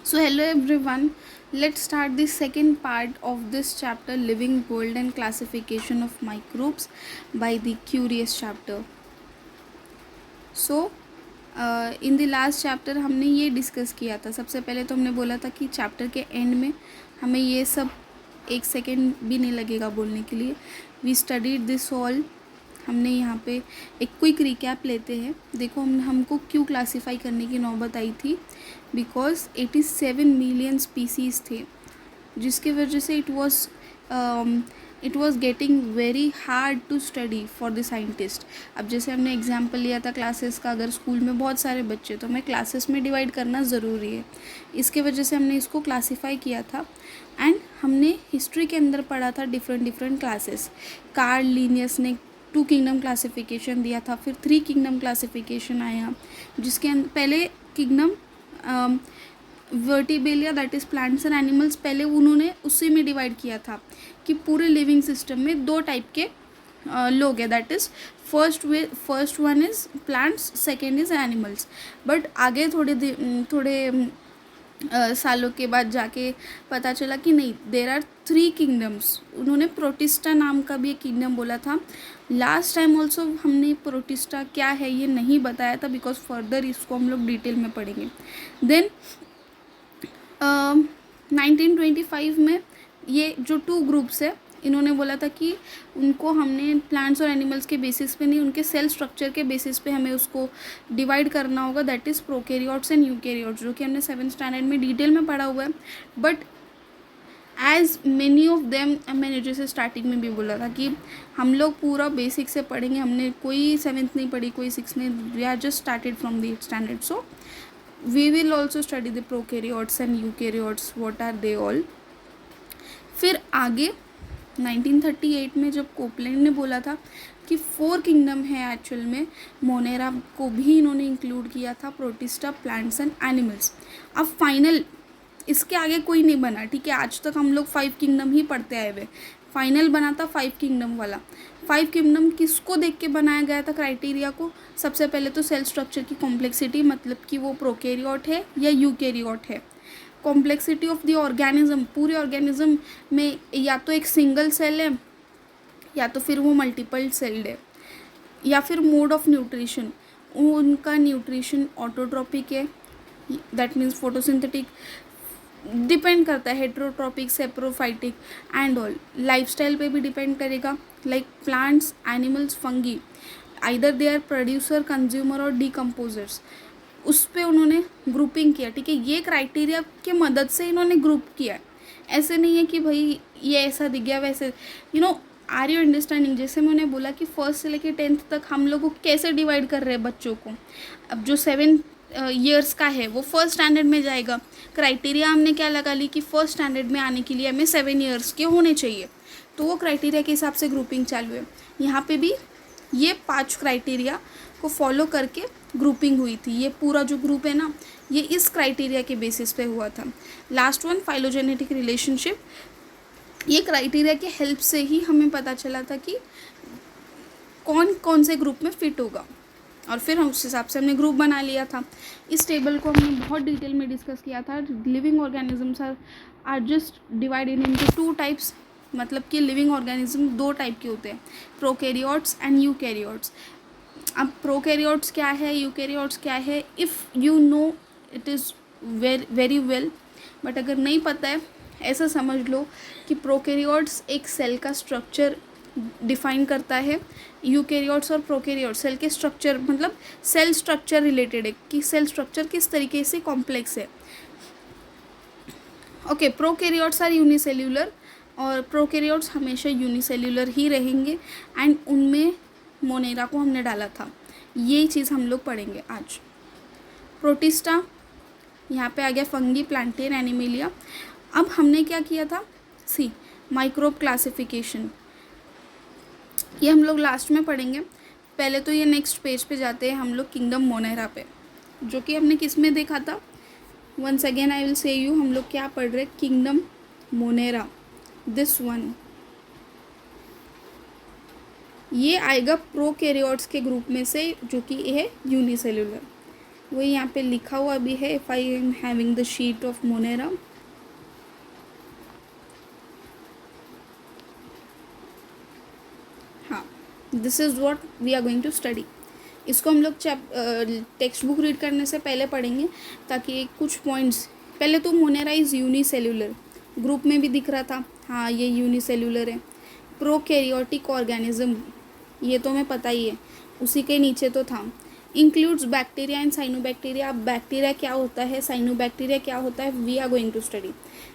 So hello everyone, let's start the second part of this chapter, Living World and Classification of Microbes by the Curious chapter. So in the last chapter हमने ये discuss किया था। सबसे पहले तो हमने बोला था कि चैप्टर के एंड में हमें ये सब एक सेकेंड भी नहीं लगेगा बोलने के लिए। We studied this all. हमने यहाँ पे एक क्विक रिकैप लेते हैं। देखो हमको क्यों क्लासीफाई करने की नौबत आई थी, बिकॉज 87 मिलियन स्पीसीज़ थे, जिसकी वजह से it was getting very hard to study for the scientist. अब जैसे हमने एग्जाम्पल लिया था क्लासेस का, अगर स्कूल में बहुत सारे बच्चे तो हमें क्लासेस में डिवाइड करना ज़रूरी है। इसके वजह से हमने इसको क्लासीफाई किया था। एंड हमने हिस्ट्री के अंदर पढ़ा था डिफरेंट क्लासेस। कार्ल लिनियस ने 2 किंगडम क्लासिफिकेशन दिया था, फिर 3 किंगडम क्लासिफिकेशन आया, जिसके पहले किंगडम वर्टिब्रेलिया that is plants and animals, पहले उन्होंने उसी में डिवाइड किया था कि पूरे लिविंग सिस्टम में 2 टाइप के लोग हैं, that is first one is plants, second is animals. But आगे थोड़े सालों के बाद जाके पता चला कि नहीं, देर आर 3 किंगडम्स। उन्होंने प्रोटिस्टा नाम का भी एक किंगडम बोला था। लास्ट टाइम ऑल्सो हमने प्रोटिस्टा क्या है ये नहीं बताया था, बिकॉज फर्दर इसको हम लोग डिटेल में पढ़ेंगे। देन 1925 में ये जो 2 ग्रुप्स है, इन्होंने बोला था कि उनको हमने प्लांट्स और एनिमल्स के बेसिस पे नहीं, उनके सेल स्ट्रक्चर के बेसिस पे हमें उसको डिवाइड करना होगा, that is prokaryotes and eukaryotes, जो कि हमने 7th स्टैंडर्ड में डिटेल में पढ़ा हुआ है। But as many of them, मैंने जैसे स्टार्टिंग में भी बोला था कि हम लोग पूरा बेसिक से पढ़ेंगे। हमने कोई 7th नहीं पढ़ी, कोई 6th नहीं, we are just started from the 8th standard. So we will also study the prokaryotes and eukaryotes, what are they all। फिर आगे 1938 में जब कोपलैंड ने बोला था कि 4 किंगडम है, एक्चुअल में मोनेरा को भी इन्होंने इंक्लूड किया था, प्रोटिस्टा, प्लांट्स एंड एनिमल्स। अब फाइनल इसके आगे कोई नहीं बना, ठीक है। आज तक हम लोग 5 किंगडम ही पढ़ते आए हुए। फाइनल बना था 5 किंगडम वाला। 5 किंगडम किसको देख के बनाया गया था क्राइटेरिया को? सबसे पहले तो सेल स्ट्रक्चर की कॉम्प्लेक्सिटी, मतलब कि वो प्रोकैरियोट है या यूकैरियोट है। कॉम्प्लेक्सिटी ऑफ द ऑर्गेनिज्म, पूरे ऑर्गेनिज्म में या तो एक सिंगल सेल है या तो फिर वो मल्टीपल सेल्ड है। या फिर मोड ऑफ न्यूट्रिशन, उनका न्यूट्रिशन ऑटोट्रॉपिक है, दैट मीन्स फोटोसिंथेटिक, डिपेंड करता है, heterotrophic, saprophytic and all. Lifestyle पे भी डिपेंड करेगा, like plants, animals, fungi, either they are producer, consumer और डीकम्पोजर्स। उस पर उन्होंने ग्रुपिंग किया, ठीक है। ये क्राइटेरिया के मदद से इन्होंने ग्रुप किया है। ऐसे नहीं है कि भाई ये ऐसा दिख गया वैसे, आर यू अंडरस्टैंडिंग। जैसे मैंने बोला कि 1st से लेकर 10th तक हम लोग को कैसे डिवाइड कर रहे हैं बच्चों को। अब जो 7 ईयर्स का है वो 1st स्टैंडर्ड में जाएगा। क्राइटेरिया हमने क्या लगा ली कि 1st स्टैंडर्ड में आने के लिए हमें 7 ईयर्स के होने चाहिए, तो वो क्राइटेरिया के हिसाब से ग्रुपिंग चालू है। यहाँ पे भी ये 5 क्राइटेरिया को फॉलो करके ग्रुपिंग हुई थी। ये पूरा जो ग्रुप है ना, ये इस क्राइटेरिया के बेसिस पे हुआ था। लास्ट वन, फाइलोजेनेटिक रिलेशनशिप, ये क्राइटेरिया के हेल्प से ही हमें पता चला था कि कौन कौन से ग्रुप में फिट होगा, और फिर हम उस हिसाब से हमने ग्रुप बना लिया था। इस टेबल को हमने बहुत डिटेल में डिस्कस किया था। Living organisms are just divided into 2 types, मतलब कि लिविंग ऑर्गेनिज्म 2 टाइप के होते हैं, प्रोकैरियोट्स एंड यूकैरियोट्स। अब प्रोकैरियोट्स क्या है, यूकैरियोट्स क्या है, if you know it is very well, but अगर नहीं पता है, ऐसा समझ लो कि प्रोकैरियोट्स एक सेल का स्ट्रक्चर डिफाइन करता है, यूकैरियोट्स और प्रोकैरियोट्स सेल के स्ट्रक्चर, मतलब सेल स्ट्रक्चर रिलेटेड है कि सेल स्ट्रक्चर किस तरीके से कॉम्प्लेक्स है। ओके, प्रोकैरियोट्स आर यूनिसेल्यूलर, और प्रोकैरियोट्स हमेशा यूनिसेल्यूलर ही रहेंगे, एंड उनमें मोनेरा को हमने डाला था। ये चीज़ हम लोग पढ़ेंगे आज। प्रोटिस्टा, यहाँ पे आ गया फंगी, प्लांटेन, एनिमेलिया। अब हमने क्या किया था, सी माइक्रोब क्लासिफिकेशन, ये हम लोग लास्ट में पढ़ेंगे। पहले तो ये नेक्स्ट पेज पे जाते हैं हम लोग किंगडम मोनेरा पे, जो कि हमने किस में देखा था। Once again I will say you, हम लोग क्या पढ़ रहे, किंगडम मोनेरा, दिस वन। ये आएगा प्रोकैरियोट्स के ग्रुप में से, जो कि है यूनिसेल्यूलर। वो यहाँ पे लिखा हुआ भी है, if I am having the sheet of Monera. हाँ, this is what we are going to study. इसको हम लोग टेक्स्ट बुक रीड करने से पहले पढ़ेंगे, ताकि कुछ पॉइंट्स। पहले तो मोनेरा इज़ यूनिसेल्यूलर, ग्रुप में भी दिख रहा था, हाँ ये यूनिसेल्यूलर है। प्रोकैरियोटिक ऑर्गेनिज्म, ये तो हमें पता ही है, उसी के नीचे तो था। Includes bacteria and cyanobacteria. अब बैक्टीरिया क्या होता है, साइनोबैक्टीरिया क्या होता है, we are going to study.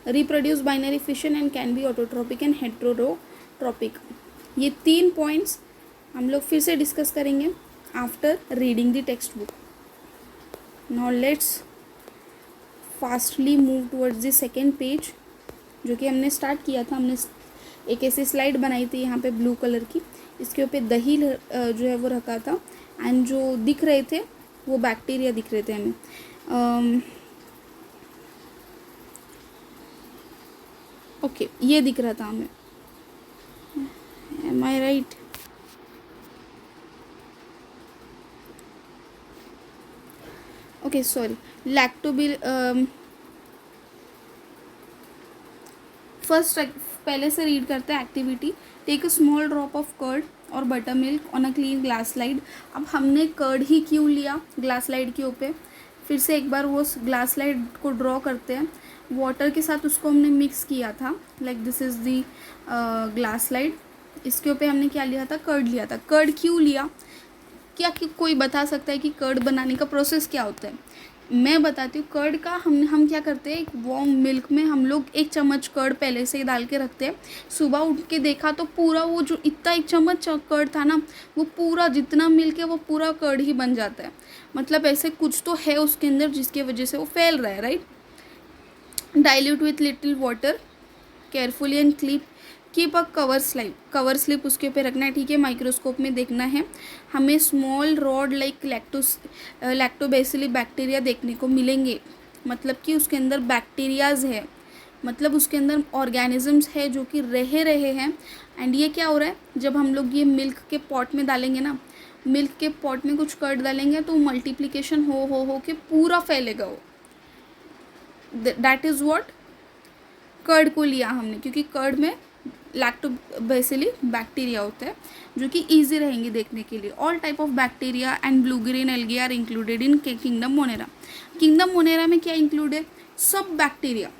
Reproduce binary fission and can be autotrophic and heterotrophic. ये 3 पॉइंट्स हम लोग फिर से डिस्कस करेंगे after reading the textbook. Now let's fastly move towards the second page, जो कि हमने स्टार्ट किया था। हमने एक ऐसी स्लाइड बनाई थी यहाँ पे ब्लू कलर की, इसके ऊपर दही जो है वो रखा था, एंड जो दिख रहे थे वो बैक्टीरिया दिख रहे थे हमें। ओके, ये दिख रहा था हमें, am I right? Okay sorry, लैक्टोबिल फर्स्ट पहले से रीड करते हैं activity. Take a small drop of curd और buttermilk on a clean glass slide. अब हमने कर्ड ही क्यों लिया ग्लास स्लाइड के ऊपर, फिर से एक बार वो ग्लास स्लाइड को ड्रॉ करते हैं। वाटर के साथ उसको हमने मिक्स किया था, like this is the glass slide. इसके ऊपर हमने क्या लिया था, कर्ड लिया था। कर्ड क्यों लिया, क्या कि कोई बता सकता है कि कर्ड बनाने का प्रोसेस क्या होता है? मैं बताती हूँ। कर्ड का हम क्या करते हैं, एक वार्म मिल्क में हम लोग 1 चम्मच कर्ड पहले से ही डाल के रखते हैं। सुबह उठ के देखा तो पूरा वो जो इतना 1 चम्मच कर्ड था ना, वो पूरा जितना मिल्क है वो पूरा कर्ड ही बन जाता है। मतलब ऐसे कुछ तो है उसके अंदर जिसकी वजह से वो फैल रहा है, right? Dilute with little water carefully and keep a cover slip उसके ऊपर रखना है, ठीक है? माइक्रोस्कोप में देखना है हमें। Small rod like lactobacilli bacteria देखने को मिलेंगे, मतलब कि उसके अंदर बैक्टीरियाज है, मतलब उसके अंदर ऑर्गेनिजम्स है जो कि रह रहे हैं। एंड ये क्या हो रहा है, जब हम लोग ये मिल्क के पॉट में डालेंगे ना, मिल्क के पॉट में कुछ कर्ड डालेंगे तो मल्टीप्लिकेशन हो के पूरा फैलेगा वो। दैट इज़ व्हाट कर्ड को लिया हमने, क्योंकि कर्ड में लैक्टोबैसिली बैक्टीरिया होता है जो कि ईजी रहेंगे देखने के लिए। All type of bacteria and blue green algae are included in kingdom monera. Kingdom monera में क्या इंक्लूड है, सब बैक्टीरिया,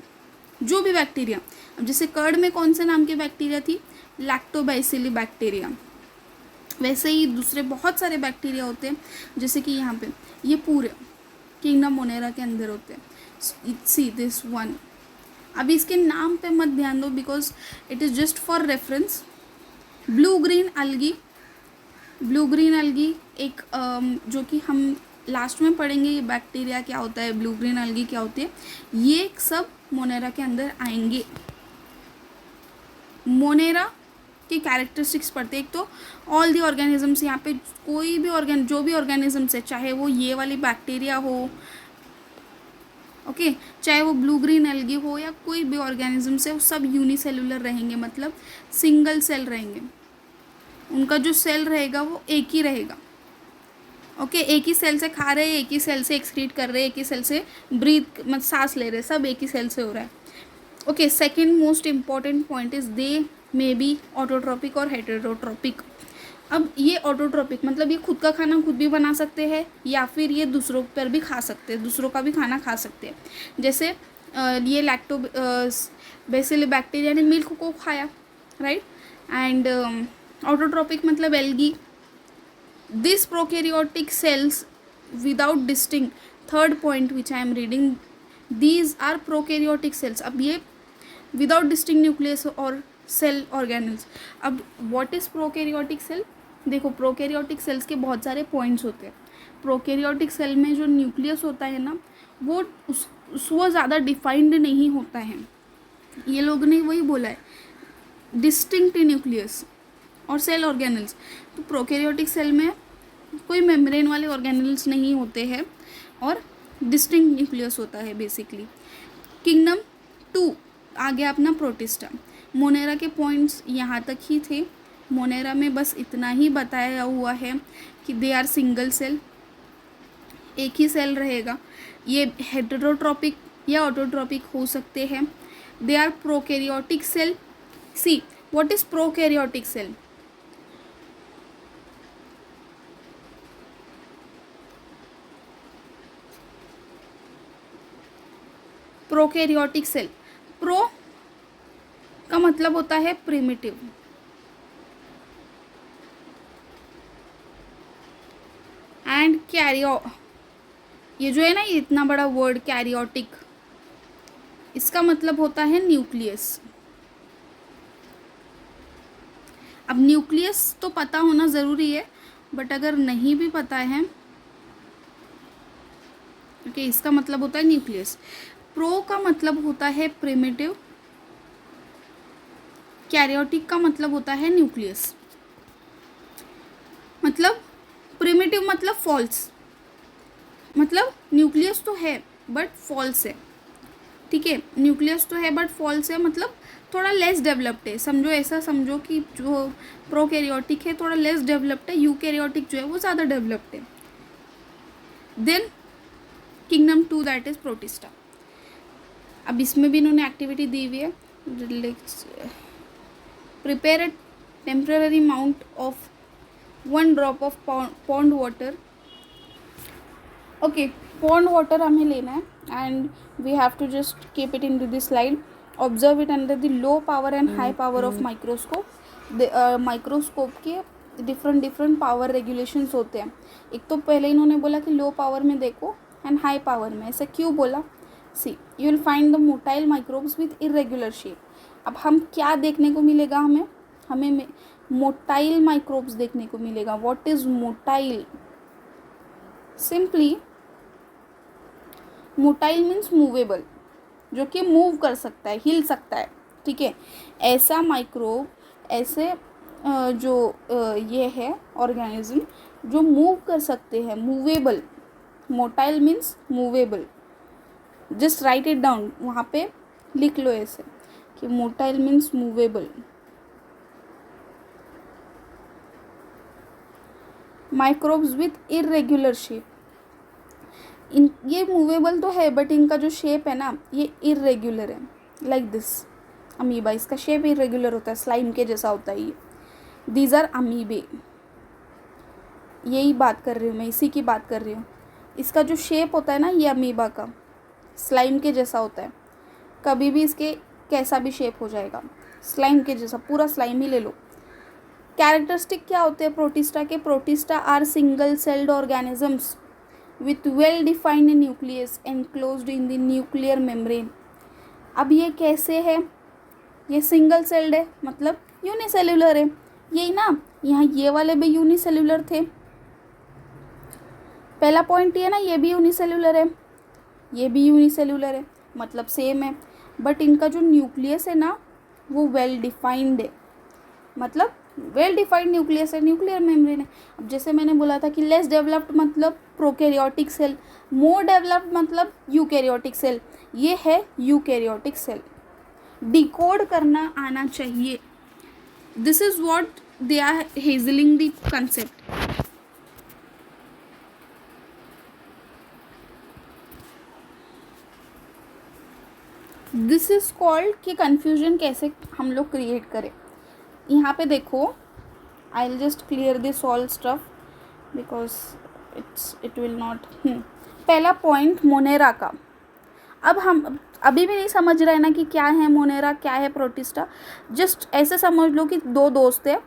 जो भी बैक्टीरिया। अब जैसे कर्ड में कौन से नाम की बैक्टीरिया थी, लैक्टोबैसिली बैक्टीरिया, वैसे ही दूसरे बहुत सारे बैक्टीरिया होते हैं, जैसे कि यहाँ पे ये पूरे किंगडम मोनेरा के अंदर होते हैं। See this one. अभी इसके नाम पे मत ध्यान दो, because it is just for reference. Blue green algae एक जो कि हम लास्ट में पढ़ेंगे, ये बैक्टीरिया क्या होता है, ब्लू ग्रीन एल्गी क्या होती है, ये सब मोनेरा के अंदर आएंगे। मोनेरा की कैरेक्टरिस्टिक्स पढ़ते हैं। एक तो ऑल दी ऑर्गेनिजम्स, यहाँ पे कोई भी जो भी ऑर्गेनिजम्स है, चाहे वो ये वाली बैक्टीरिया हो, ओके, चाहे वो ब्लू ग्रीन एल्गी हो या कोई भी ऑर्गेनिजम्स है, वो सब यूनिसेलुलर रहेंगे, मतलब सिंगल सेल रहेंगे। उनका जो सेल रहेगा वो एक ही रहेगा, ओके? एक ही सेल से खा रहे हैं, एक ही सेल से एक्सक्रीट कर रहे हैं, एक ही सेल से ब्रीथ मतलब सांस ले रहे हैं, सब एक ही सेल से हो रहा है, okay? Second most important point is they may be autotrophic और हेटेरोट्रोपिक। अब ये ऑटोट्रोपिक मतलब ये खुद का खाना खुद भी बना सकते हैं, या फिर ये दूसरों पर भी खा सकते हैं, दूसरों का भी खाना खा सकते हैं। जैसे ये लैक्टोबैसिली बैक्टीरिया ने मिल्क को खाया, राइट? एंड ऑटोट्रोपिक मतलब algae. This prokaryotic cells without distinct, third point which I am reading, these are prokaryotic cells. अब ये विदाउट डिस्टिंक्ट न्यूक्लियस और सेल ऑर्गेनल्स। अब व्हाट इज़ प्रोकैरियोटिक सेल? देखो, prokaryotic cells के बहुत सारे पॉइंट्स होते हैं। प्रोकैरियोटिक सेल में जो न्यूक्लियस होता है ना, वो ज़्यादा डिफाइंड नहीं होता है। ये लोग ने वही बोला है, डिस्टिंक्ट न्यूक्लियस और सेल ऑर्गेनल्स। तो प्रोकैरियोटिक सेल में कोई मेम्ब्रेन वाले ऑर्गेनल्स नहीं होते हैं और डिस्टिंक्ट न्यूक्लियस होता है बेसिकली। किंगडम 2 आ गया अपना प्रोटिस्टा। मोनेरा के पॉइंट्स यहाँ तक ही थे। मोनेरा में बस इतना ही बताया हुआ है कि दे आर सिंगल सेल, एक ही सेल रहेगा। ये हेटेरोट्रॉपिक या ऑटोट्रॉपिक हो सकते हैं। They are prokaryotic cell. See what is prokaryotic cell? Prokaryotic cell, pro का मतलब होता है प्रिमिटिव, एंड कैरियो, ये जो है ना, ये इतना बड़ा वर्ड कैरियोटिक, इसका मतलब होता है न्यूक्लियस। अब न्यूक्लियस तो पता होना ज़रूरी है, बट अगर नहीं भी पता है, ओके, इसका मतलब होता है न्यूक्लियस। प्रो का मतलब होता है प्रिमिटिव, कैरियोटिक का मतलब होता है न्यूक्लियस। मतलब प्रिमिटिव मतलब फॉल्स, मतलब न्यूक्लियस तो है बट फॉल्स है, ठीक है। न्यूक्लियस तो है बट फॉल्स है, मतलब थोड़ा लेस डेवलप्ड है। समझो, ऐसा समझो कि जो प्रोकैरियोटिक है थोड़ा लेस डेवलप्ड है, यूकैरियोटिक जो है वो ज़्यादा डेवलप्ड है। Then kingdom 2 that is protista. अब इसमें भी इन्होंने एक्टिविटी दी हुई है। Prepare a temporary amount of 1 drop of pond water. Okay, pond water हमें लेना है and we have to just keep it in to this slide. Observe it under the low power and high power of microscope. Microscope के different power regulations होते हैं। एक तो पहले इन्होंने बोला कि लो पावर में देखो एंड हाई पावर में। ऐसा क्यों बोला? See you will find the motile microbes with irregular shape. अब हम क्या देखने को मिलेगा? हमें मोटाइल माइक्रोब्स देखने को मिलेगा। What is motile? Simply motile means movable, जो कि मूव कर सकता है, हिल सकता है, ठीक है। ऐसा माइक्रोब, ऐसे ये है ऑर्गेनिज्म जो मूव कर सकते हैं, movable. Motile means movable. Just right it down, वहाँ पे लिख लो ऐसे कि motile means movable. Microbes with irregular shape, ये मूवेबल तो है बट इनका जो शेप है ना, ये इरेगुलर है, लाइक दिस अमीबा। इसका शेप इरेगुलर होता है, स्लाइम के जैसा होता है ये। These are amoebae. यही बात कर रही हूँ मैं, इसी की बात कर रही हूँ। इसका जो शेप होता है ना, ये अमीबा का स्लाइम के जैसा होता है। कभी भी इसके कैसा भी शेप हो जाएगा, स्लाइम के जैसा, पूरा स्लाइम ही ले लो। कैरेक्टरिस्टिक क्या होते हैं प्रोटिस्टा के? Protista are single celled organisms with well defined nucleus enclosed in the nuclear membrane। अब ये कैसे है? ये सिंगल सेल्ड है, मतलब यूनिसेल्युलर है। यही ना, यहाँ ये वाले भी यूनिसेल्युलर थे। पहला पॉइंट ये ना, ये भी यूनिसेल्युलर है, ये भी यूनिसेल्युलर है, मतलब सेम है। बट इनका जो न्यूक्लियस है ना, वो वेल डिफाइंड है, मतलब वेल डिफाइंड न्यूक्लियस है, न्यूक्लियर मेम्ब्रेन है। अब जैसे मैंने बोला था कि लेस डेवलप्ड मतलब प्रोकैरियोटिक सेल, मोर डेवलप्ड मतलब यूकैरियोटिक सेल। ये है यूकैरियोटिक सेल। डिकोड करना आना चाहिए। This is what they are hedging the concept. This is called कि कन्फ्यूजन कैसे हम लोग क्रिएट करें। यहाँ पे देखो, I will just clear this all stuff because it will not. पहला पॉइंट मोनेरा का। अब हम अभी भी नहीं समझ रहे हैं ना कि क्या है मोनेरा, क्या है प्रोटिस्टा। जस्ट ऐसे समझ लो कि दो दोस्त है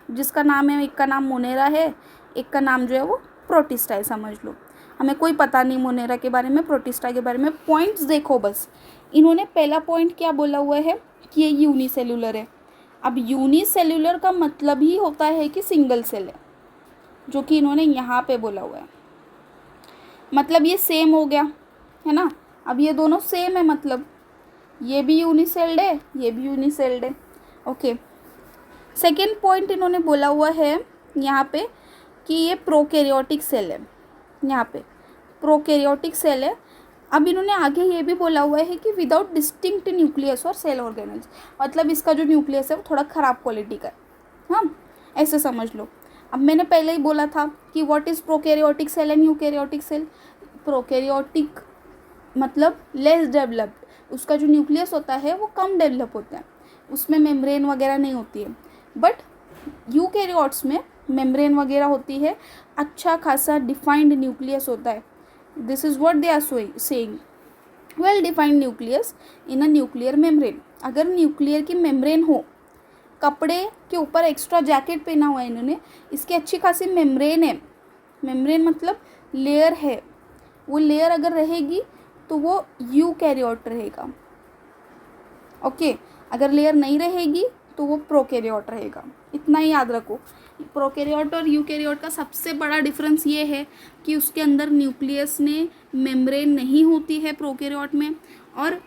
जिसका नाम है, एक का नाम मोनेरा है, एक का नाम जो है वो प्रोटिस्टा है, समझ लो। हमें कोई पता नहीं मोनेरा के बारे में, प्रोटिस्टा के बारे में। पॉइंट्स देखो बस। इन्होंने पहला पॉइंट क्या बोला हुआ है कि ये यूनिसेल्युलर है। अब यूनिसेल्युलर का मतलब ही होता है कि सिंगल सेल है, जो कि इन्होंने यहाँ पे बोला हुआ है। मतलब ये सेम हो गया, है ना। अब ये दोनों सेम है, मतलब ये भी यूनिसेल्ड है, ये भी यूनिसेल्ड है। ओके, सेकेंड पॉइंट इन्होंने बोला हुआ है यहाँ पे कि ये प्रोकैरियोटिक सेल है। यहाँ पे प्रोकैरियोटिक सेल है। अब इन्होंने आगे ये भी बोला हुआ है कि विदाउट डिस्टिंक्ट न्यूक्लियस और सेल ऑर्गेनल्स, मतलब इसका जो न्यूक्लियस है वो थोड़ा ख़राब क्वालिटी का है। हाँ, ऐसे समझ लो। अब मैंने पहले ही बोला था कि what is prokaryotic cell and eukaryotic cell. Prokaryotic मतलब लेस डेवलप्ड, उसका जो न्यूक्लियस होता है वो कम डेवलप होता है, उसमें मेम्ब्रेन वगैरह नहीं होती है। बट यूकैरियोट्स में मेम्ब्रेन वगैरह होती है, अच्छा खासा डिफाइंड न्यूक्लियस होता है। This is what they are saying, well defined nucleus in a nuclear membrane. अगर न्यूक्लियर की मेम्ब्रेन हो, कपड़े के ऊपर एक्स्ट्रा जैकेट पहना हुआ है इन्होंने, इसकी अच्छी खासी मेम्ब्रेन है, मेम्ब्रेन मतलब लेयर है, वो लेयर अगर रहेगी तो वो यूकैरियोट रहेगा। ओके, अगर लेयर नहीं रहेगी तो वो प्रोकैरियोट रहेगा। इतना ही याद रखो। प्रोकैरियोट और यूकैरियोट का सबसे बड़ा डिफरेंस ये है कि उसके अंदर न्यूक्लियस ने मेम्ब्रेन नहीं होती है प्रोकैरियोट में, और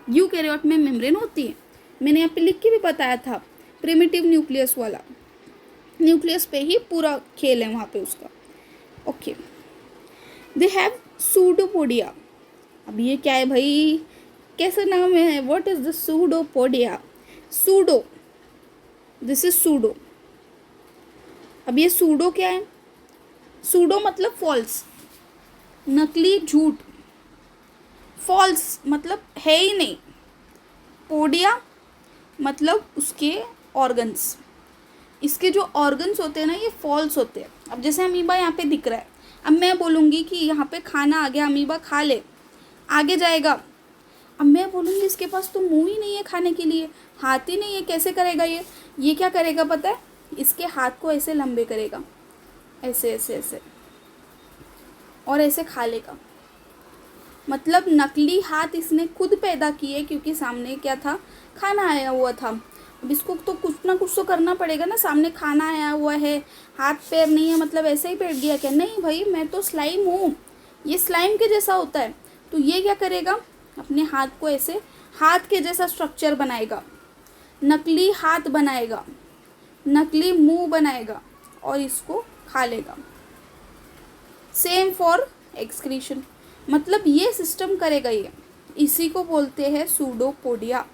यूकैरियोट में मेम्ब्रेन होती है। मैंने यहाँ पे लिख के भी बताया था, प्रिमिटिव न्यूक्लियस वाला, न्यूक्लियस पे ही पूरा खेल है वहाँ पे उसका। Okay, they have pseudopodia. अब ये क्या है भाई, कैसा नाम है, what is the pseudopodia? Pseudo, this is pseudo. अब ये सूडो क्या है? सूडो मतलब फॉल्स, नकली, झूठ। फॉल्स मतलब है ही नहीं। पोडिया मतलब उसके ऑर्गन्स, इसके जो ऑर्गन्स होते हैं ना ये फॉल्स होते हैं। अब जैसे अमीबा यहाँ पे दिख रहा है, अब मैं बोलूँगी कि यहाँ पे खाना आ गया, अमीबा खा ले, आगे जाएगा। अब मैं बोलूँगी इसके पास तो मुंह ही नहीं है खाने के लिए, हाथ ही नहीं है, कैसे करेगा ये क्या करेगा पता है? इसके हाथ को ऐसे लंबे करेगा, ऐसे ऐसे ऐसे, और ऐसे खा लेगा। मतलब नकली हाथ इसने खुद पैदा किए, क्योंकि सामने क्या था, खाना आया हुआ था। अब इसको तो कुछ ना कुछ तो करना पड़ेगा ना, सामने खाना आया हुआ है, हाथ पैर नहीं है, मतलब ऐसे ही बैठ गया क्या? नहीं भाई, मैं तो स्लाइम हूँ, ये स्लाइम के जैसा होता है। तो ये क्या करेगा, अपने हाथ को ऐसे हाथ के जैसा स्ट्रक्चर बनाएगा, नकली हाथ बनाएगा, नकली मुंह बनाएगा और इसको खा लेगा। सेम फॉर एक्सक्रीशन, मतलब ये सिस्टम करेगा ये, इसी को बोलते हैं सूडोपोडिया।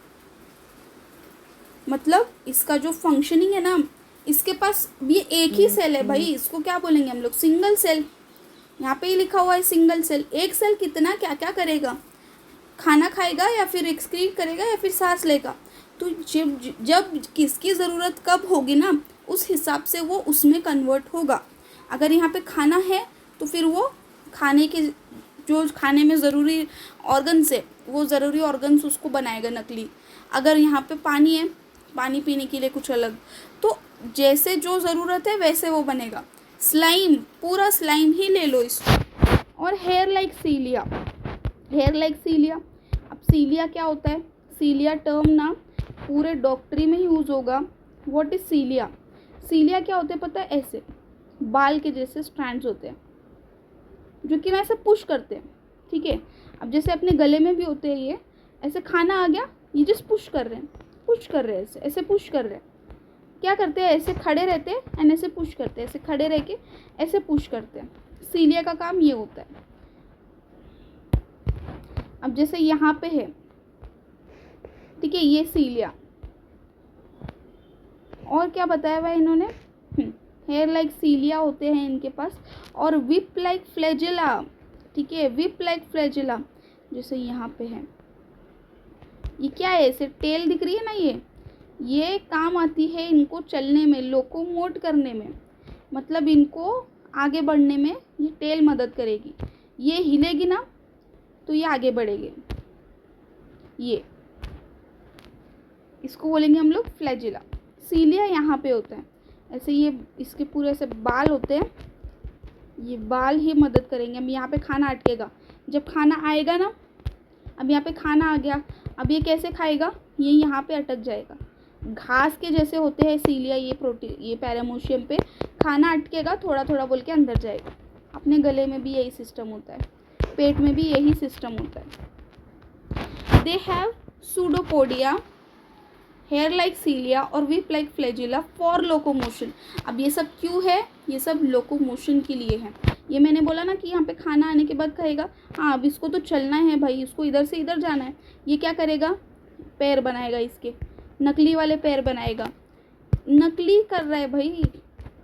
मतलब इसका जो फंक्शनिंग है ना, इसके पास ये एक ही सेल है भाई, इसको क्या बोलेंगे हम लोग? Single cell. यहाँ पे ही लिखा हुआ है सिंगल सेल। एक सेल कितना क्या क्या करेगा? खाना खाएगा या फिर एक्सक्रीट करेगा या फिर सांस लेगा। तो जब किसकी ज़रूरत कब होगी ना, उस हिसाब से वो उसमें कन्वर्ट होगा। अगर यहाँ पे खाना है तो फिर वो खाने के जो खाने में ज़रूरी ऑर्गन्स है, वो ज़रूरी ऑर्गन्स उसको बनाएगा नकली। अगर यहाँ पे पानी है, पानी पीने के लिए कुछ अलग, तो जैसे जो ज़रूरत है वैसे वो बनेगा। स्लाइम, पूरा स्लाइम ही ले लो इसको। और हेयर लाइक सीलिया, हेयर लाइक सीलिया। अब सीलिया क्या होता है? सीलिया टर्म ना पूरे डॉक्टरी में यूज़ होगा। What is सीलिया? सीलिया क्या होते हैं पता है? ऐसे बाल के जैसे स्ट्रैंड्स होते हैं जो कि ना ऐसे पुश करते हैं, ठीक है। अब जैसे अपने गले में भी होते हैं ये, ऐसे खाना आ गया, ये जस्ट पुश कर रहे हैं, पुश कर रहे हैं, ऐसे ऐसे पुश कर रहे हैं। क्या करते हैं? ऐसे खड़े रहते हैं एंड ऐसे पुश करते हैं, ऐसे खड़े रह के ऐसे पुश करते हैं। सीलिया का काम ये होता है। अब जैसे यहाँ पे है, ठीक है, ये सीलिया। और क्या बताया हुआ है इन्होंने? हेयर लाइक सीलिया होते हैं इनके पास, और विप लाइक फ्लैजिला, ठीक है, विप लाइक फ्लैजिला जैसे यहाँ पे है। ये क्या है? ऐसे टेल दिख रही है ना, ये काम आती है इनको चलने में, लोकोमोट करने में, मतलब इनको आगे बढ़ने में ये टेल मदद करेगी। ये हिलेगी ना तो ये आगे बढ़ेगी। ये इसको बोलेंगे हम लोग फ्लैजिला। सीलिया यहाँ पे होता है ऐसे, ये इसके पूरे ऐसे बाल होते हैं, ये बाल ही मदद करेंगे। अब यहाँ पे खाना अटकेगा, जब खाना आएगा ना, अब यहाँ पे खाना आ गया, अब ये कैसे खाएगा? ये यहाँ पे अटक जाएगा। घास के जैसे होते हैं सीलिया, ये प्रोटीन, ये पैरामोशियम पे खाना अटकेगा, थोड़ा थोड़ा बोल के अंदर जाएगा। अपने गले में भी यही सिस्टम होता है, पेट में भी यही सिस्टम होता है। They have pseudopodia, hair like cilia और whip like flagella for locomotion. अब ये सब क्यों है? ये सब लोकोमोशन के लिए है। ये मैंने बोला ना कि यहाँ पे खाना आने के बाद कहेगा, हाँ अब इसको तो चलना है भाई, इसको इधर से इधर जाना है। ये क्या करेगा? पैर बनाएगा, इसके नकली वाले पैर बनाएगा। नकली कर रहा है भाई,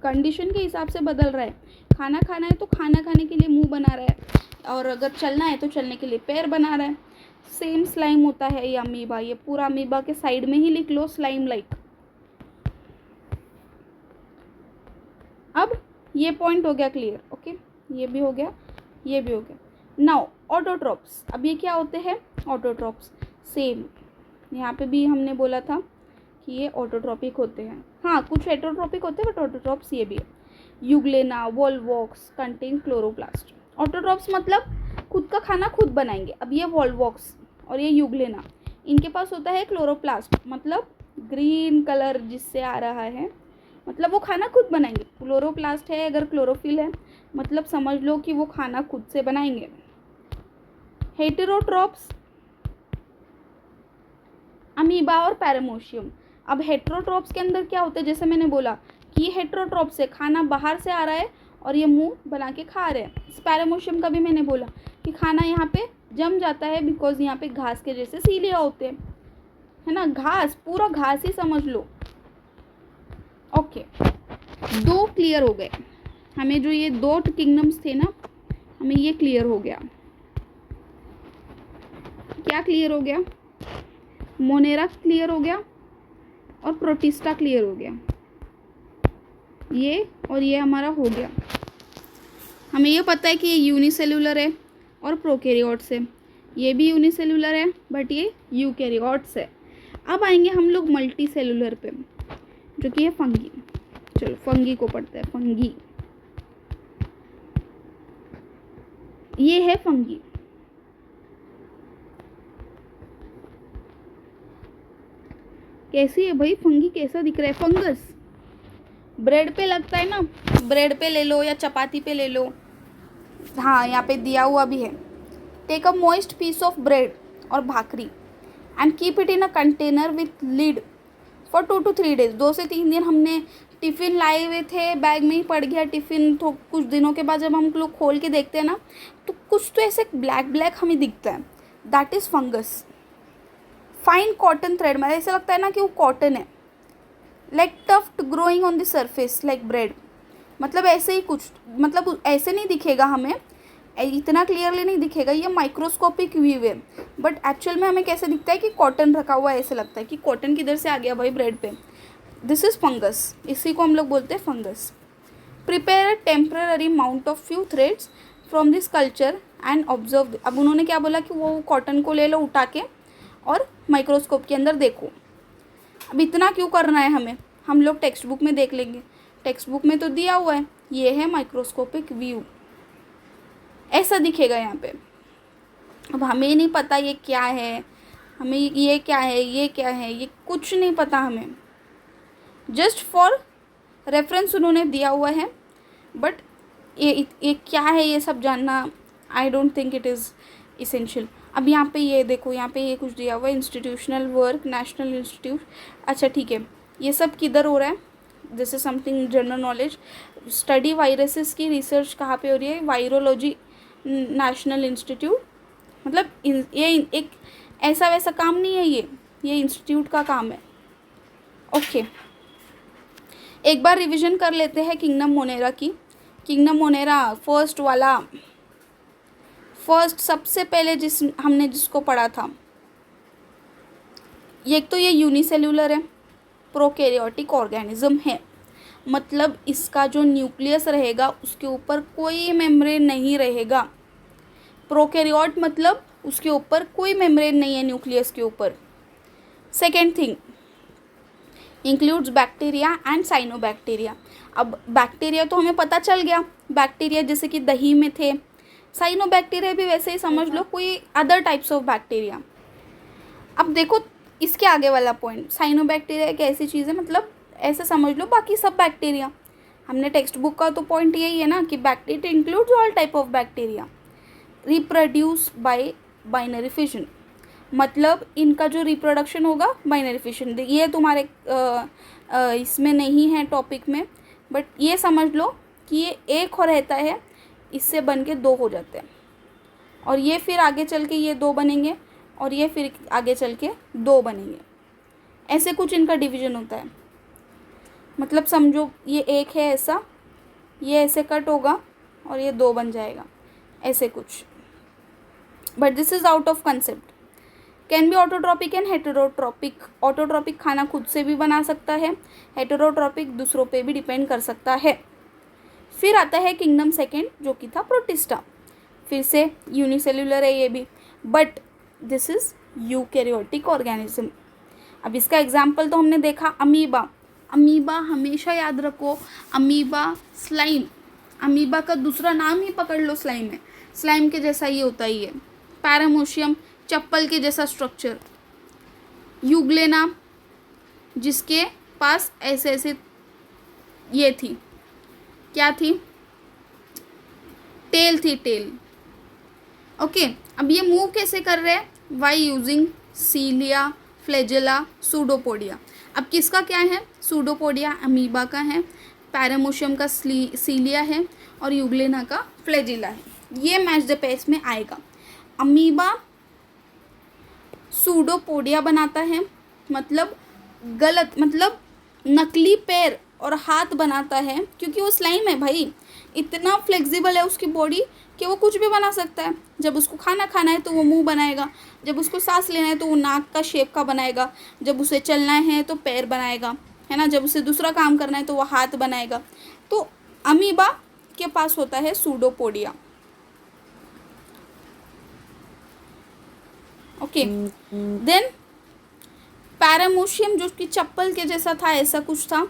कंडीशन के हिसाब से बदल रहा है। खाना खाना है तो खाना खाने के लिए मुंह बना रहा है, और अगर चलना है तो चलने के लिए पैर बना रहा है। सेम स्लाइम होता है ये अमीबा, ये पूरा अमीबा के साइड में ही लिख लो स्लाइम लाइक। अब ये पॉइंट हो गया क्लियर, ओके, ये भी हो गया, ये भी हो गया। नाउ ऑटोट्रॉप्स, अब ये क्या होते हैं ऑटोट्रॉप्स, सेम यहाँ पे भी हमने बोला था कि ये ऑटोट्रॉपिक होते हैं। हाँ, कुछ हेटेरोट्रॉपिक होते हैं बट ऑटोट्रॉप्स ये भी है। Euglena, Volvox contain chloroplast. Autotrophs मतलब खुद का खाना खुद बनाएंगे। अब ये वॉल्वॉक्स और ये यूग्लेना, इनके पास होता है क्लोरोप्लास्ट, मतलब ग्रीन कलर जिससे आ रहा है, मतलब वो खाना खुद बनाएंगे। क्लोरोप्लास्ट है अगर क्लोरोफिल है, मतलब समझ लो कि वो खाना खुद से बनाएंगे। हेटेरोट्रॉप्स अमीबा और पैरामोशियम। अब हेटेरोट्रॉप्स के अंदर क्या होता है, जैसे मैंने बोला कि ये हेटेरोट्रॉप्स है, खाना बाहर से आ रहा है और ये मुंह बना के खा रहे हैं। पैरामोशियम का भी मैंने बोला कि खाना यहाँ पे जम जाता है बिकॉज यहाँ पे घास के जैसे सीलिया होते हैं, है ना, घास, पूरा घास ही समझ लो। ओके, दो क्लियर हो गए हमें, जो ये दो किंगडम्स थे ना, हमें ये क्लियर हो गया। क्या क्लियर हो गया, मोनेरा क्लियर हो गया और प्रोटिस्टा क्लियर हो गया, ये और ये हमारा हो गया। हमें ये पता है कि ये यूनिसेल्यूलर है और प्रोकैरियोट्स है, ये भी यूनिसेल्यूलर है बट ये यूकैरियोट्स है। अब आएंगे हम लोग मल्टी सेलुलर पे, जो कि है फंगी। चलो फंगी को पढ़ते हैं। फंगी, ये है फंगी। कैसी है भाई फंगी, कैसा दिख रहा है, फंगस ब्रेड पे लगता है ना, ब्रेड पे ले लो या चपाती पे ले लो। हाँ, यहाँ पे दिया हुआ भी है। Take a moist piece of bread और bhakri and keep it in a container with lid for 2 to 3 days। 2 से 3 दिन हमने टिफ़िन लाए हुए थे, बैग में ही पड़ गया टिफ़िन, तो कुछ दिनों के बाद जब हम लोग खोल के देखते हैं ना, तो कुछ तो ऐसे ब्लैक ब्लैक हमें दिखता है, that is fungus. Fine cotton thread, मतलब ऐसा लगता है ना कि वो कॉटन है। Like tuft growing on the surface like bread, मतलब ऐसे ही कुछ, मतलब ऐसे नहीं दिखेगा हमें, इतना क्लियरली नहीं दिखेगा, ये माइक्रोस्कोपिक व्यू है, बट एक्चुअल में हमें कैसे दिखता है कि कॉटन रखा हुआ है, ऐसे लगता है कि कॉटन किधर से आ गया भाई ब्रेड पे। दिस इज़ फंगस, इसी को हम लोग बोलते हैं fungus. Prepare a temporary mount of few threads from this culture and observe. अब उन्होंने क्या बोला कि वो कॉटन को ले लो उठा के और माइक्रोस्कोप के अंदर देखो। अब इतना क्यों करना है हमें, हम लोग टेक्स्ट बुक में देख लेंगे, टेक्स्ट बुक में तो दिया हुआ है, ये है माइक्रोस्कोपिक व्यू, ऐसा दिखेगा यहाँ पे। अब हमें नहीं पता ये क्या है, हमें ये क्या है, ये क्या है, ये कुछ नहीं पता हमें, जस्ट फॉर रेफरेंस उन्होंने दिया हुआ है, बट ये क्या है ये सब जानना I don't think it is essential. अब यहाँ पे ये देखो, यहाँ पे ये कुछ दिया हुआ है, इंस्टीट्यूशनल वर्क नेशनल इंस्टीट्यूट। अच्छा ठीक है, ये सब किधर हो रहा है, this is something general knowledge. Study viruses की रिसर्च कहाँ पे हो रही है, वायरोलॉजी नेशनल इंस्टीट्यूट। मतलब ये एक ऐसा वैसा काम नहीं है, ये इंस्टीट्यूट का काम है। ओके, एक बार रिवीजन कर लेते हैं किंगडम मोनेरा की। किंगडम मोनेरा फर्स्ट वाला, फर्स्ट सबसे पहले हमने जिसको पढ़ा था, एक तो ये यूनिसेल्यूलर है, प्रोकैरियोटिक ऑर्गेनिज्म है, मतलब इसका जो न्यूक्लियस रहेगा उसके ऊपर कोई मेम्ब्रेन नहीं रहेगा। प्रोकैरियोट मतलब उसके ऊपर कोई मेम्ब्रेन नहीं है न्यूक्लियस के ऊपर। Second thing, includes bacteria and cyanobacteria. अब बैक्टीरिया तो हमें पता चल गया, बैक्टीरिया जैसे कि दही में थे, साइनोबैक्टीरिया भी वैसे ही समझ लो, कोई अदर टाइप्स ऑफ बैक्टीरिया। अब देखो इसके आगे वाला पॉइंट, साइनोबैक्टीरिया एक ऐसी चीज़ है, मतलब ऐसे समझ लो बाकी सब बैक्टीरिया। हमने टेक्स्ट बुक का तो पॉइंट यही है ना कि bacteria includes all type of bacteria, reproduce by binary fission, मतलब इनका जो रिप्रोडक्शन होगा बाइनरी फिशन। ये तुम्हारे इसमें नहीं है टॉपिक में, बट ये समझ लो कि ये एक हो रहता है, इससे बन के 2 हो जाते हैं, और ये फिर आगे चल के ये 2 बनेंगे, और ये फिर आगे चल के 2 बनेंगे, ऐसे कुछ इनका डिवीज़न होता है। मतलब समझो ये एक है ऐसा, ये ऐसे कट होगा और ये 2 बन जाएगा, ऐसे कुछ। But this is out of concept. Can be autotrophic and heterotrophic. Autotrophic खाना खुद से भी बना सकता है, हेटेरोट्रॉपिक दूसरों पे भी डिपेंड कर सकता है। फिर आता है किंगडम सेकेंड जो कि था प्रोटिस्टा। फिर से यूनिसेल्यूलर है ये भी, but this is eukaryotic organism. अब इसका एग्जाम्पल तो हमने देखा अमीबा। अमीबा हमेशा याद रखो, अमीबा स्लाइम, अमीबा का दूसरा नाम ही पकड़ लो स्लाइम है, स्लाइम के जैसा ये होता ही है। पैरामोशियम चप्पल के जैसा स्ट्रक्चर। यूग्लेना जिसके पास ऐसे ऐसे ये थी, क्या थी, टेल थी, टेल। ओके, अब ये मूव कैसे कर रहे हैं, वाई यूजिंग सीलिया, फ्लैजेला, सूडोपोडिया। अब किसका क्या है, सूडोपोडिया अमीबा का है, पैरामोशियम का सीलिया है और यूग्लेना का फ्लैजिला है। ये मैच द पेस में आएगा। अमीबा सूडोपोडिया बनाता है, मतलब गलत, मतलब नकली पैर और हाथ बनाता है, क्योंकि वो स्लाइम है भाई, इतना फ्लेक्सिबल है उसकी बॉडी कि वो कुछ भी बना सकता है। जब उसको खाना खाना है तो वो मुंह बनाएगा, जब उसको सांस लेना है तो वो नाक का शेप का बनाएगा, जब उसे चलना है तो पैर बनाएगा, है ना, जब उसे दूसरा काम करना है तो वो हाथ बनाएगा। तो अमीबा के पास होता है सूडोपोडिया। ओके, देन पैरामोशियम जो कि चप्पल के जैसा था, ऐसा कुछ था,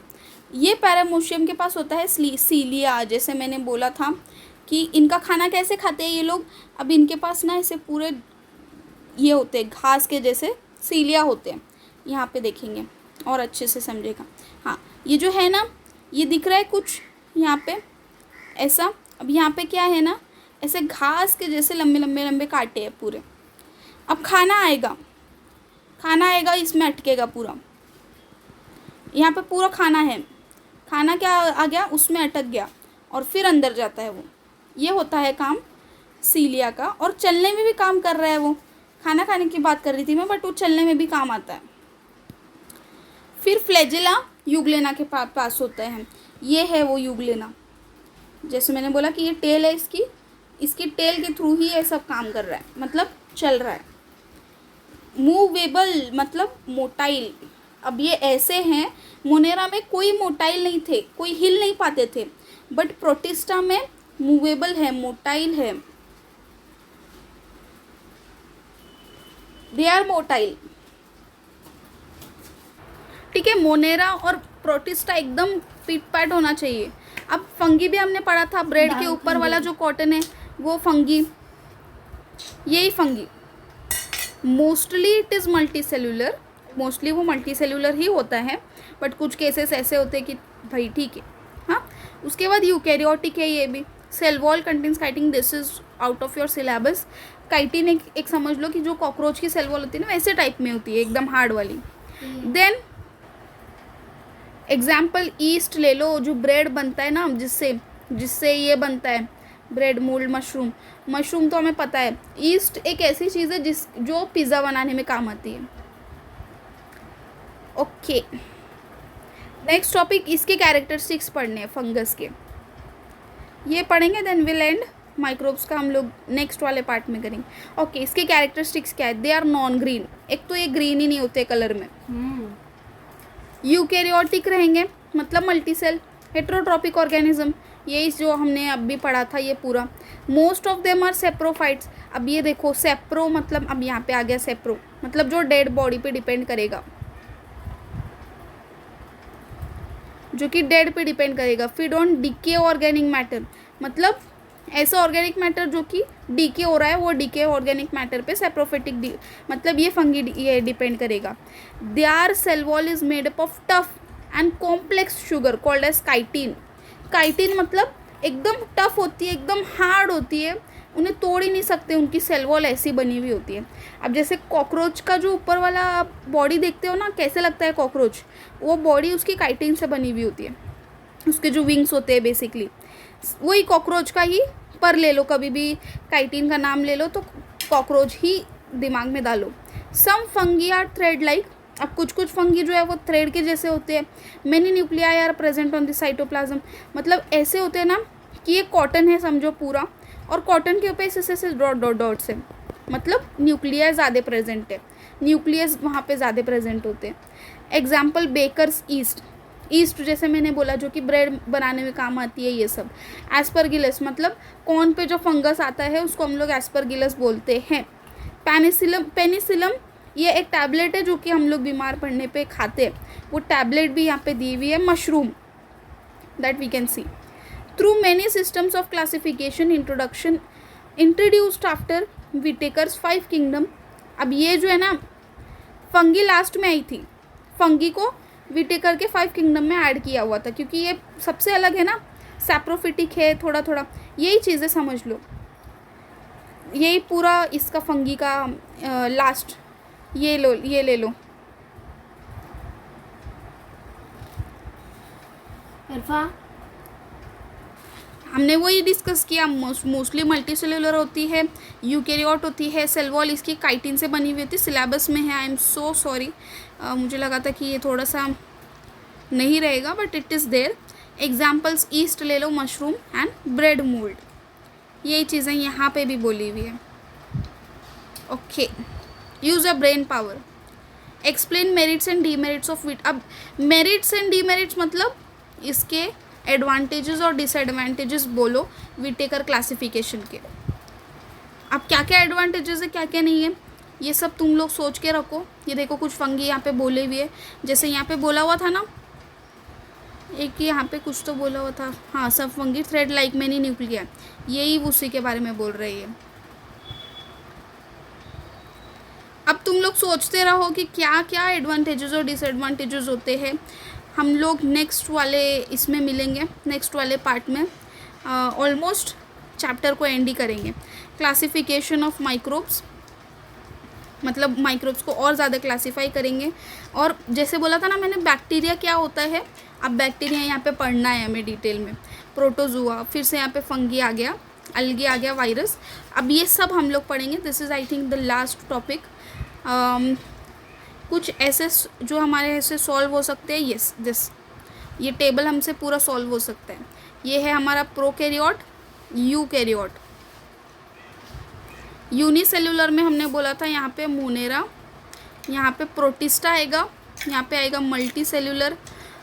ये पैरामोशियम के पास होता है सीलिया। जैसे मैंने बोला था कि इनका खाना कैसे खाते हैं ये लोग, अब इनके पास ना ऐसे पूरे ये होते हैं घास के जैसे सीलिया होते हैं, यहाँ पे देखेंगे और अच्छे से समझेगा। हाँ, ये जो है ना, ये दिख रहा है कुछ यहाँ पे ऐसा। अब यहाँ पे क्या है ना, ऐसे घास के जैसे लंबे लंबे लंबे कांटे हैं पूरे। अब खाना आएगा, खाना आएगा, इसमें अटकेगा पूरा, यहाँ पे पूरा खाना है, खाना क्या आ गया, उसमें अटक गया और फिर अंदर जाता है वो। ये होता है काम सीलिया का, और चलने में भी काम कर रहा है वो। खाना खाने की बात कर रही थी मैं, बट वो चलने में भी काम आता है। फिर फ्लैजिला यूग्लेना के पास होता है, ये है वो यूग्लेना। जैसे मैंने बोला कि ये टेल है इसकी टेल के थ्रू ही ये सब काम कर रहा है, मतलब चल रहा है। मूवेबल मतलब मोटाइल। अब ये ऐसे हैं, मोनेरा में कोई मोटाइल नहीं थे, कोई हिल नहीं पाते थे, बट प्रोटिस्टा में मूवेबल है, मोटाइल है, दे आर मोटाइल। ठीक है, मोनेरा और प्रोटिस्टा एकदम फिट पैट होना चाहिए। अब फंगी भी हमने पढ़ा था, ब्रेड के ऊपर वाला जो कॉटन है वो फंगी, यही fungi. Mostly it is multi cellular, mostly वो मल्टी सेल्यूलर ही होता है, बट कुछ केसेस ऐसे होते हैं कि भाई ठीक है। हाँ, उसके बाद यूकैरियोटिक है ये भी। Cell wall contains chitin, this is out of your syllabus. Chitin एक समझ लो कि जो कॉकरोच की सेल वॉल होती है ना, वैसे टाइप में होती है, एकदम हार्ड वाली। देन एग्जाम्पल ईस्ट ले लो, जो ब्रेड बनता है ना, जिससे ये बनता है ब्रेड मोल्ड, मशरूम तो हमें पता है। ईस्ट एक ऐसी चीज़ है जो पिज़्ज़ा बनाने में काम आती है। ओके, नेक्स्ट टॉपिक, इसके कैरेक्टरिस्टिक्स पढ़ने हैं फंगस के, ये पढ़ेंगे, देन विल एंड माइक्रोब्स का हम लोग नेक्स्ट वाले पार्ट में करेंगे। ओके, इसके कैरेक्टरिस्टिक्स क्या है, दे आर नॉन ग्रीन, एक तो ये ग्रीन ही नहीं होते कलर में। यूकैरियोटिक रहेंगे, मतलब मल्टी सेल। हेटेरोट्रॉपिक ऑर्गेनिज्म, ये जो हमने अभी पढ़ा था ये पूरा। Most of them are saprophytes. अब ये देखो सेप्रो मतलब, अब यहाँ पे आ गया सेप्रो, मतलब जो डेड बॉडी पे डिपेंड करेगा, जो कि डेड पे डिपेंड करेगा। Feed on decay organic matter, मतलब ऐसा ऑर्गेनिक मैटर जो कि डीके हो रहा है, वो डीके ऑर्गेनिक मैटर पे सेप्रोफिटिक मतलब ये फंगी ये डिपेंड करेगा। Their cell wall is made up of tough and complex sugar called as chitin. Chitin मतलब एकदम टफ होती है, एकदम हार्ड होती है, उन्हें तोड़ ही नहीं सकते, उनकी सेल वॉल ऐसी बनी हुई होती है। अब जैसे कॉकरोच का जो ऊपर वाला बॉडी देखते हो ना, कैसे लगता है कॉकरोच, वो बॉडी उसकी काइटिन से बनी हुई होती है, उसके जो विंग्स होते हैं बेसिकली वही कॉकरोच का ही। पर ले लो, कभी भी काइटिन का नाम ले लो तो कॉकरोच ही दिमाग में डालो। सम फंगी आर थ्रेड लाइक, अब कुछ फंगी जो है वो थ्रेड के जैसे होते हैं। Many nuclei are present on the cytoplasm, मतलब ऐसे होते हैं ना कि ये कॉटन है समझो पूरा, और कॉटन के ऊपर ऐसे डॉट्स हैं, मतलब न्यूक्लियस ज़्यादा प्रेजेंट है, न्यूक्लियस वहाँ पे ज़्यादा प्रेजेंट होते हैं। एग्जाम्पल बेकर्स ईस्ट, ईस्ट जैसे मैंने बोला जो कि ब्रेड बनाने में काम आती है ये सब। एस्परगिलस मतलब कॉर्न पे जो फंगस आता है उसको हम लोग एस्परगिलस बोलते हैं। पेनिसिलम, पेनिसिलम ये एक टैबलेट है जो कि हम लोग बीमार पड़ने पे खाते हैं, वो टैबलेट भी यहाँ पे दी हुई है। Mushroom that we can see through many systems of classification introduction introduced after Whittaker's 5 kingdom. अब ये जो है ना फंगी लास्ट में आई थी, फंगी को विटेकर के 5 किंगडम में ऐड किया हुआ था क्योंकि ये सबसे अलग है ना, सैप्रोफिटिक है थोड़ा थोड़ा, यही चीज़ें समझ लो, यही पूरा इसका फंगी का लास्ट, ये लो, ये ले लो। हमने वही डिस्कस किया, मोस्टली मल्टी सेलुलर होती है, यूकेरियोट होती है, सेल वॉल इसकी काइटिन से बनी हुई होती है। सिलेबस में है, आई एम सो सॉरी, मुझे लगा था कि ये थोड़ा सा नहीं रहेगा but it is there. Examples yeast ले लो, मशरूम एंड ब्रेड मोल्ड, यही चीज़ें यहाँ पे भी बोली हुई है। Okay, use a brain power, explain merits and demerits of wit. अब मेरिट्स एंड डीमेरिट्स मतलब इसके एडवांटेजेस और डिसएडवांटेजेस बोलो विटेकर क्लासिफिकेशन के। अब क्या क्या एडवांटेजेस है क्या क्या नहीं है ये सब तुम लोग सोच के रखो। ये देखो कुछ फंगी यहाँ पे बोले हुए है, जैसे यहाँ पे बोला हुआ था ना, एक यहाँ पे कुछ तो बोला हुआ था, हाँ, सब fungi thread like many nuclei, यही उसी के बारे में बोल रही है। अब तुम लोग सोचते रहो कि क्या क्या एडवांटेजेस और डिसएडवांटेजेस होते हैं। हम लोग नेक्स्ट वाले इसमें मिलेंगे, नेक्स्ट वाले पार्ट में ऑलमोस्ट चैप्टर को एंड ही करेंगे। क्लासिफिकेशन ऑफ माइक्रोब्स, मतलब माइक्रोब्स को और ज़्यादा क्लासीफाई करेंगे। और जैसे बोला था ना मैंने, बैक्टीरिया क्या होता है, अब बैक्टीरिया यहाँ पे पढ़ना है हमें डिटेल में। प्रोटोजुआ, फिर से यहाँ पे फंगी आ गया, अलगी आ गया, वायरस, अब ये सब हम लोग पढ़ेंगे। This is I think the last topic. कुछ ऐसे जो हमारे ऐसे सॉल्व हो सकते हैं, यस दिस, ये टेबल हमसे पूरा सॉल्व हो सकता है। ये है हमारा प्रोकैरियोट, यूकैरियोट। यूनिसेलुलर में हमने बोला था यहाँ पे मोनेरा, यहाँ पे प्रोटिस्टा आएगा, यहाँ पे आएगा मल्टी सेलुलर,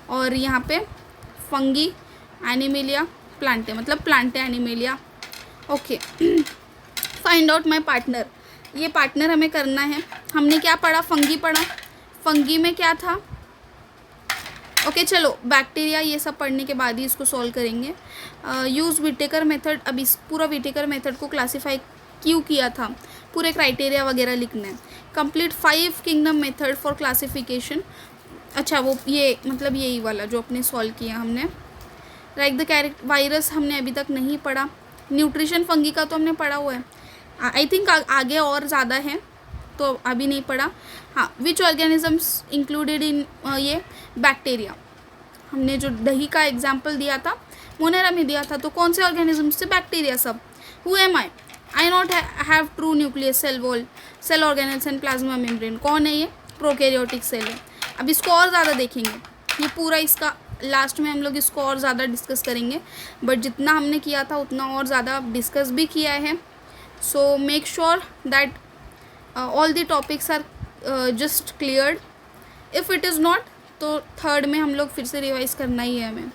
और यहाँ पे फंगी, एनिमेलिया, प्लांटे, मतलब Plantae animalia. Okay, find out my partner, ये पार्टनर हमें करना है। हमने क्या पढ़ा, फंगी पढ़ा, फंगी में क्या था। ओके चलो, बैक्टीरिया ये सब पढ़ने के बाद ही इसको सॉल्व करेंगे। यूज़ विटेकर मेथड, अब इस पूरा विटेकर मेथड को क्लासीफाई क्यों किया था, पूरे क्राइटेरिया वगैरह लिखना है। Complete 5 kingdom method for classification, अच्छा वो ये मतलब यही वाला जो अपने सॉल्व किया हमने। लाइक द कैरेक्टर, वायरस हमने अभी तक नहीं पढ़ा। न्यूट्रिशन फंगी का तो हमने पढ़ा हुआ है, आई थिंक आगे और ज़्यादा है तो अभी नहीं पढ़ा। हाँ, विच ऑर्गेनिजम्स इंक्लूडेड इन, ये बैक्टीरिया, हमने जो दही का एग्जाम्पल दिया था मोनेरा में दिया था, तो कौन से ऑर्गेनिजम्स से, बैक्टीरिया सब। Who am I not have true nucleus, cell wall, cell organelles and plasma membrane, कौन है ये, प्रोकैरियोटिक सेल है। अब इसको और ज़्यादा देखेंगे, ये पूरा इसका लास्ट में हम लोग इसको और ज़्यादा डिस्कस करेंगे, बट जितना हमने किया था उतना और ज़्यादा डिस्कस भी किया है। So make sure that all the topics are just cleared. if it is not तो थर्ड में हम लोग फिर से रिवाइज करना ही है हमें।